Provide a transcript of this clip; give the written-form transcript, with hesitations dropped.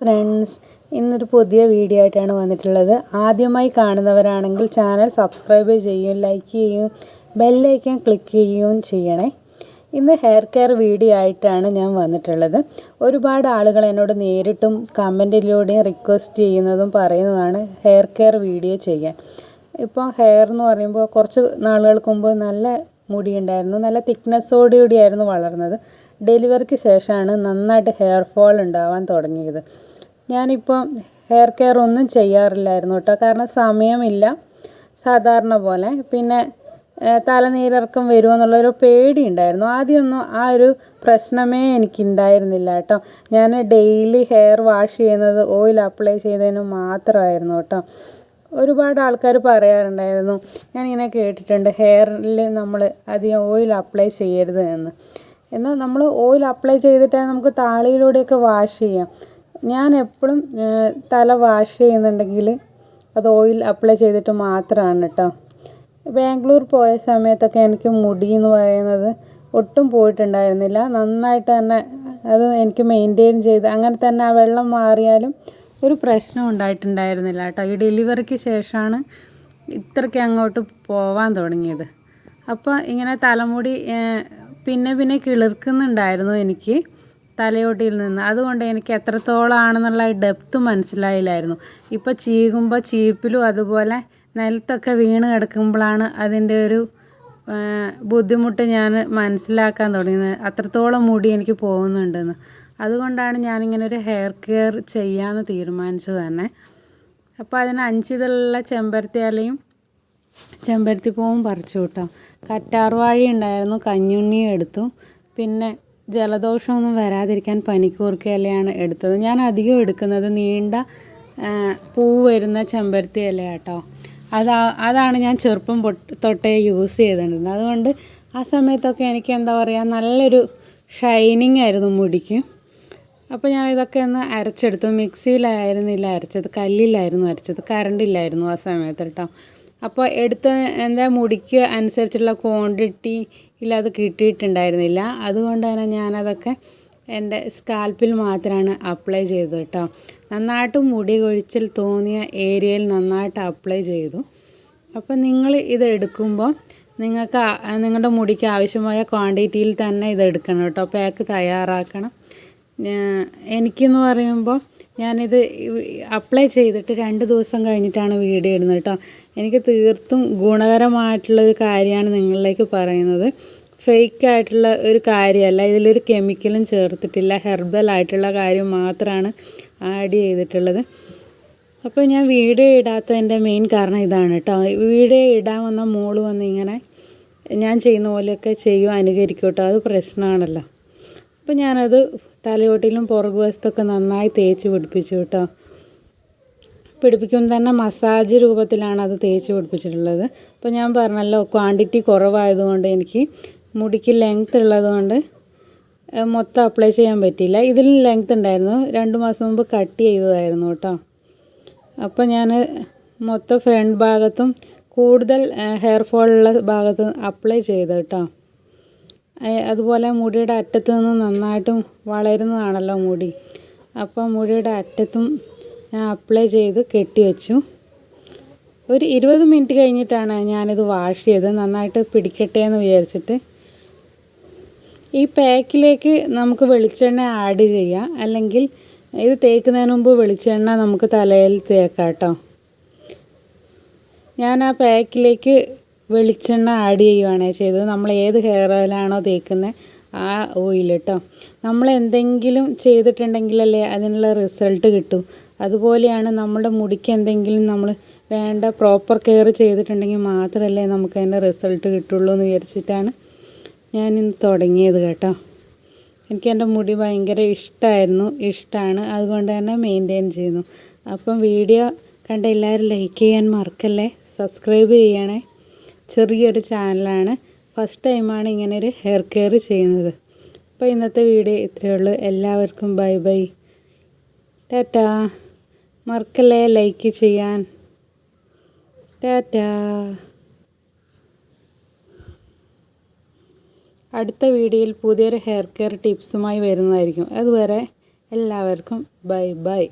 Friends, ഇന്നൊരു പുതിയ video ആയിട്ടാണ് വന്നിട്ടുള്ളത്. ആദ്യമായി കാണുന്നവരാണെങ്കിൽ ചാനൽ സബ്സ്ക്രൈബ് ചെയ്യും, ലൈക്ക് ചെയ്യും, ബെല്ലൈക്കൺ ക്ലിക്ക് ചെയ്യുകയും ചെയ്യണേ. ഇന്ന് ഹെയർ കെയർ വീഡിയോ ആയിട്ടാണ് ഞാൻ വന്നിട്ടുള്ളത്. ഒരുപാട് ആളുകൾ എന്നോട് നേരിട്ടും കമൻറ്റിലൂടെയും റിക്വസ്റ്റ് ചെയ്യുന്നതും പറയുന്നതാണ് ഹെയർ കെയർ വീഡിയോ ചെയ്യാൻ. ഇപ്പോൾ ഹെയർ എന്ന് പറയുമ്പോൾ കുറച്ച് നാളുകൾക്ക് മുമ്പ് നല്ല മുടി ഉണ്ടായിരുന്നു, നല്ല തിക്നെസ്സോടുകൂടിയായിരുന്നു വളർന്നത്. ഡെലിവറിക്ക് ശേഷമാണ് നന്നായിട്ട് ഹെയർ ഫോൾ ഉണ്ടാവാൻ തുടങ്ങിയത്. ഞാനിപ്പോൾ ഹെയർ കെയർ ഒന്നും ചെയ്യാറില്ലായിരുന്നു കേട്ടോ, കാരണം സമയമില്ല സാധാരണ പോലെ. പിന്നെ തലനീരിറക്കം വരുമോ എന്നുള്ളൊരു പേടി ഉണ്ടായിരുന്നു. ആദ്യമൊന്നും ആ ഒരു പ്രശ്നമേ എനിക്കുണ്ടായിരുന്നില്ല കേട്ടോ. ഞാൻ ഡെയിലി ഹെയർ വാഷ് ചെയ്യുന്നത് ഓയിൽ അപ്ലൈ ചെയ്തതിന് മാത്രമായിരുന്നു കേട്ടോ. ഒരുപാട് ആൾക്കാർ പറയാറുണ്ടായിരുന്നു, ഞാനിങ്ങനെ കേട്ടിട്ടുണ്ട് ഹെയറിൽ നമ്മൾ അധികം ഓയിൽ അപ്ലൈ ചെയ്യരുത് എന്ന്. എന്നാൽ നമ്മൾ ഓയിൽ അപ്ലൈ ചെയ്തിട്ട് നമുക്ക് താളിയിലൂടെയൊക്കെ വാഷ് ചെയ്യാം. ഞാൻ എപ്പോഴും തല വാഷ് ചെയ്യുന്നുണ്ടെങ്കിൽ അത് ഓയിൽ അപ്ലൈ ചെയ്തിട്ട് മാത്രമാണ് കേട്ടോ. ബാംഗ്ലൂർ പോയ സമയത്തൊക്കെ എനിക്ക് മുടി എന്ന് പറയുന്നത് ഒട്ടും പോയിട്ടുണ്ടായിരുന്നില്ല. നന്നായിട്ട് തന്നെ അത് എനിക്ക് മെയിൻറ്റെയിൻ ചെയ്ത് അങ്ങനെ തന്നെ ആ വെള്ളം മാറിയാലും ഒരു പ്രശ്നം ഉണ്ടായിട്ടുണ്ടായിരുന്നില്ല കേട്ടോ. ഈ ഡെലിവറിക്ക് ശേഷമാണ് ഇത്രയ്ക്ക് അങ്ങോട്ട് പോവാൻ തുടങ്ങിയത്. അപ്പോൾ ഇങ്ങനെ തലമുടി പിന്നെ കിളിർക്കുന്നുണ്ടായിരുന്നു എനിക്ക് തലയോട്ടിയിൽ നിന്ന്. അതുകൊണ്ട് എനിക്ക് എത്രത്തോളമാണെന്നുള്ള ഡെപ്ത് മനസ്സിലായില്ലായിരുന്നു. ഇപ്പോൾ ചീകുമ്പോൾ ചീപ്പിലും അതുപോലെ നിലത്തൊക്കെ വീണ് കിടക്കുമ്പോഴാണ് അതിൻ്റെ ഒരു ബുദ്ധിമുട്ട് ഞാൻ മനസ്സിലാക്കാൻ തുടങ്ങിയത്. അത്രത്തോളം മുടി എനിക്ക് പോകുന്നുണ്ടെന്ന്. അതുകൊണ്ടാണ് ഞാനിങ്ങനെ ഒരു ഹെയർ കെയർ ചെയ്യാമെന്ന് തീരുമാനിച്ചത് തന്നെ. അപ്പോൾ അതിന് 5 ഇതളുള്ള ചെമ്പരത്തി ഇലയും ചെമ്പരത്തിപ്പൂവും പറിച്ചു കേട്ടോ. കറ്റാർവാഴ ഉണ്ടായിരുന്നു, കഞ്ഞുണ്ണിയും എടുത്തു. പിന്നെ ജലദോഷമൊന്നും വരാതിരിക്കാൻ പനിക്കൂർക്ക ഇലയാണ് എടുത്തത്. ഞാൻ അധികം എടുക്കുന്നത് നീണ്ട പൂ വരുന്ന ചെമ്പരത്തി ഇല കേട്ടോ. അതാണ് ഞാൻ ചെറുപ്പം തൊട്ടേ യൂസ് ചെയ്തിരുന്നത്. അതുകൊണ്ട് ആ സമയത്തൊക്കെ എനിക്ക് എന്താ പറയുക, നല്ലൊരു ഷൈനിങ് ആയിരുന്നു മുടിക്ക്. അപ്പോൾ ഞാൻ ഇതൊക്കെ ഒന്ന് അരച്ചെടുത്തു. മിക്സിയിലായിരുന്നില്ല അരച്ചത്, കല്ലിലായിരുന്നു അരച്ചത്, കറണ്ടില്ലായിരുന്നു ആ സമയത്ത് കേട്ടോ. അപ്പോൾ എന്താ മുടിക്ക് അനുസരിച്ചുള്ള ക്വാണ്ടിറ്റിയിൽ അത് കിട്ടിയിട്ടുണ്ടായിരുന്നില്ല. അതുകൊണ്ട് തന്നെ ഞാനതൊക്കെ എൻ്റെ സ്കാൽപ്പിൽ മാത്രമാണ് അപ്ലൈ ചെയ്തത് കേട്ടോ. നന്നായിട്ട് മുടി കൊഴിച്ചിൽ തോന്നിയ ഏരിയയിൽ നന്നായിട്ട് അപ്ലൈ ചെയ്തു. അപ്പോൾ നിങ്ങൾ ഇത് എടുക്കുമ്പോൾ നിങ്ങളുടെ മുടിക്ക് ആവശ്യമായ ക്വാണ്ടിറ്റിയിൽ തന്നെ ഇത് എടുക്കണം കേട്ടോ. പാക്ക് തയ്യാറാക്കണം. എനിക്കെന്ന് പറയുമ്പോൾ ഞാനിത് അപ്ലൈ ചെയ്തിട്ട് 2 ദിവസം കഴിഞ്ഞിട്ടാണ് വീഡിയോ ഇടുന്നത് കേട്ടോ. എനിക്ക് തീർത്തും ഗുണകരമായിട്ടുള്ളൊരു കാര്യമാണ് നിങ്ങളിലേക്ക് പറയുന്നത്. ഫേക്കായിട്ടുള്ള ഒരു കാര്യമല്ല, ഇതിലൊരു കെമിക്കലും ചേർത്തിട്ടില്ല. ഹെർബലായിട്ടുള്ള കാര്യം മാത്രമാണ് ആഡ് ചെയ്തിട്ടുള്ളത്. അപ്പോൾ ഞാൻ വീഡിയോ ഇടാത്തതിൻ്റെ മെയിൻ കാരണം ഇതാണ് കേട്ടോ. വീഡിയോ ഇടാൻ വന്ന മോള് വന്ന് ഇങ്ങനെ ഞാൻ ചെയ്യുന്ന പോലെയൊക്കെ ചെയ്യും, അനുകരിക്കും കേട്ടോ. അത് പ്രശ്നമാണല്ലോ. അപ്പോൾ ഞാനത് തലയോട്ടിലും പുറകുവശത്തൊക്കെ നന്നായി തേച്ച് പിടിപ്പിച്ചു കേട്ടോ. പിടിപ്പിക്കുമ്പോൾ തന്നെ മസാജ് രൂപത്തിലാണ് അത് തേച്ച് പിടിപ്പിച്ചിട്ടുള്ളത്. അപ്പോൾ ഞാൻ പറഞ്ഞല്ലോ, ക്വാണ്ടിറ്റി കുറവായതുകൊണ്ട് എനിക്ക് മുടിക്ക് ലെങ്ത് ഉള്ളതുകൊണ്ട് മൊത്തം അപ്ലൈ ചെയ്യാൻ പറ്റിയില്ല. ഇതിലും ലെങ്ത് ഉണ്ടായിരുന്നു, 2 മാസം മുമ്പ് കട്ട് ചെയ്തതായിരുന്നു കേട്ടോ. അപ്പോൾ ഞാൻ മൊത്തം ഫ്രണ്ട് ഭാഗത്തും കൂടുതൽ ഹെയർ ഫോളുള്ള ഭാഗത്തും അപ്ലൈ ചെയ്തു കേട്ടോ. അതുപോലെ മുടിയുടെ അറ്റത്ത് നിന്ന് നന്നായിട്ടും വളരുന്നതാണല്ലോ മുടി. അപ്പോൾ മുടിയുടെ അറ്റത്തും ഞാൻ അപ്ലൈ ചെയ്ത് കെട്ടി വെച്ചു. ഒരു 20 മിനിറ്റ് കഴിഞ്ഞിട്ടാണ് ഞാനിത് വാഷ് ചെയ്ത് നന്നായിട്ട് പിടിക്കട്ടെ എന്ന് വിചാരിച്ചിട്ട്. ഈ പാക്കിലേക്ക് നമുക്ക് വെളിച്ചെണ്ണ ആഡ് ചെയ്യാം, അല്ലെങ്കിൽ ഇത് തേക്കുന്നതിന് മുമ്പ് വെളിച്ചെണ്ണ നമുക്ക് തലയിൽ തേക്കാം കേട്ടോ. ഞാൻ ആ പാക്കിലേക്ക് വെളിച്ചെണ്ണ ആഡ് ചെയ്യുകയാണ് ചെയ്തത്. നമ്മൾ ഏത് ഹെയർ ഓയിലാണോ തേക്കുന്നത് ആ ഓയിൽ കേട്ടോ. നമ്മൾ എന്തെങ്കിലും ചെയ്തിട്ടുണ്ടെങ്കിലല്ലേ അതിനുള്ള റിസൾട്ട് കിട്ടും. അതുപോലെയാണ് നമ്മുടെ മുടിക്ക് എന്തെങ്കിലും നമ്മൾ വേണ്ട പ്രോപ്പർ കെയർ ചെയ്തിട്ടുണ്ടെങ്കിൽ മാത്രമല്ലേ നമുക്ക് അതിൻ്റെ റിസൾട്ട് കിട്ടുള്ളൂ എന്ന് വിചാരിച്ചിട്ടാണ് ഞാനിന്ന് തുടങ്ങിയത് കേട്ടോ. എനിക്ക് എൻ്റെ മുടി ഭയങ്കര ഇഷ്ടമാണ്, അതുകൊണ്ട് തന്നെ മെയിൻറ്റെയിൻ ചെയ്യുന്നു. അപ്പം വീഡിയോ കണ്ട എല്ലാവരും ലൈക്ക് ചെയ്യാൻ മറക്കല്ലേ, സബ്സ്ക്രൈബ് ചെയ്യണേ. ചെറിയൊരു ചാനലാണ്, ഫസ്റ്റ് ടൈമാണ് ഇങ്ങനൊരു ഹെയർ കെയർ ചെയ്യുന്നത്. അപ്പോൾ ഇന്നത്തെ വീഡിയോ ഇത്രയേ ഉള്ളൂ. എല്ലാവർക്കും ബൈ ബൈ, ടാറ്റാ. മറക്കല്ലേ ലൈക്ക് ചെയ്യാൻ. ടാറ്റാ. അടുത്ത വീഡിയോയിൽ പുതിയൊരു ഹെയർ കെയർ ടിപ്സുമായി വരുന്നതായിരിക്കും. അതുവരെ എല്ലാവർക്കും ബൈ ബൈ.